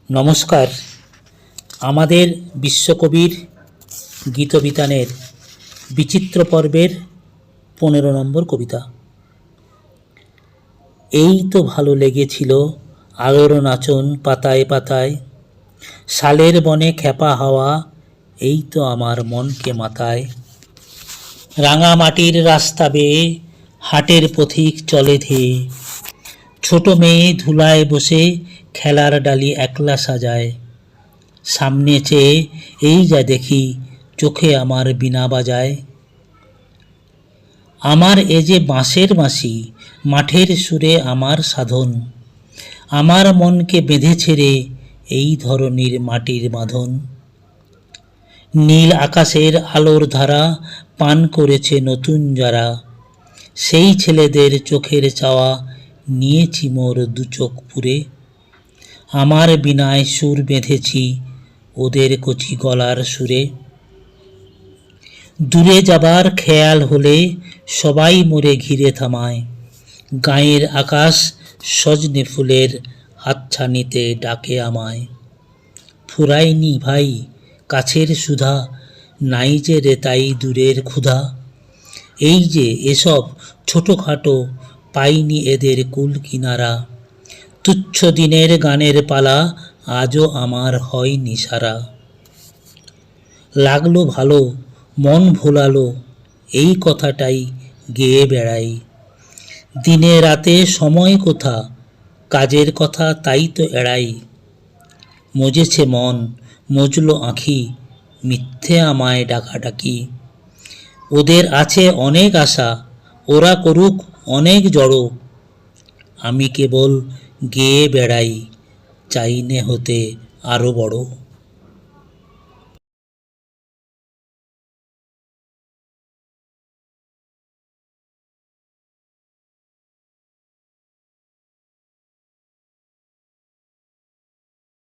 নমস্কার। আমাদের বিশ্বকবির গীতবিতানের বিচিত্র পর্বের 15 নম্বর কবিতা। এই তো ভালো লেগেছিল আলোর নাচন পাতায় পাতায়, শালের বনে খ্যাপা হাওয়া এই তো আমার মনকে মাতায়। রাঙা মাটির রাস্তা বেয়ে হাটের পথিক চলে ধেয়ে, ছোট মেয়ে ধুলায় বসে খেলার ডালি একলা সাজায়। সামনে চেয়ে এই যা দেখি চোখে আমার বীণা বাজায়। আমার এ যে বাঁশের বাঁশি, মাঠের সুরে আমার সাধন, আমার মনকে বেঁধেছে রে এই ধরনীর মাটির বাঁধন। নীল আকাশের আলোর ধারা পান করেছে নতুন যারা, সেই ছেলেদের চোখের চাওয়া নিয়েছি মোর দু চোখ পুরে। আমার বীণায় সুর বেঁধেছি ওদের কচি গলার সুরে। দূরে যাবার খেয়াল হলে সবাই মোরে ঘিরে থামায়, গাঁয়ের আকাশ সজনে ফুলের হাতছানিতে ডাকে আমায়। ফুরায়নি ভাই কাছের সুধা, নাই যে রে তাই দূরের ক্ষুধা, এই যে এসব ছোটোখাটো পাইনি এদের কুল কিনারা। তুচ্ছ দিনের গানের পালা আজও আমার হয়নি সারা। লাগলো ভালো মন ভোলালো এই কথাটাই গেয়ে বেড়াই, দিনে রাতে সময় কোথা কাজের কথা তাই তো এড়াই। মজেছে মন মজলো আঁখি মিথ্যে আমায় ডাকাডাকি, ওদের আছে অনেক আশা ওরা করুক অনেক জড়ো, আমি কেবল গেয়ে বেড়াই চাইনে হতে আরো বড়।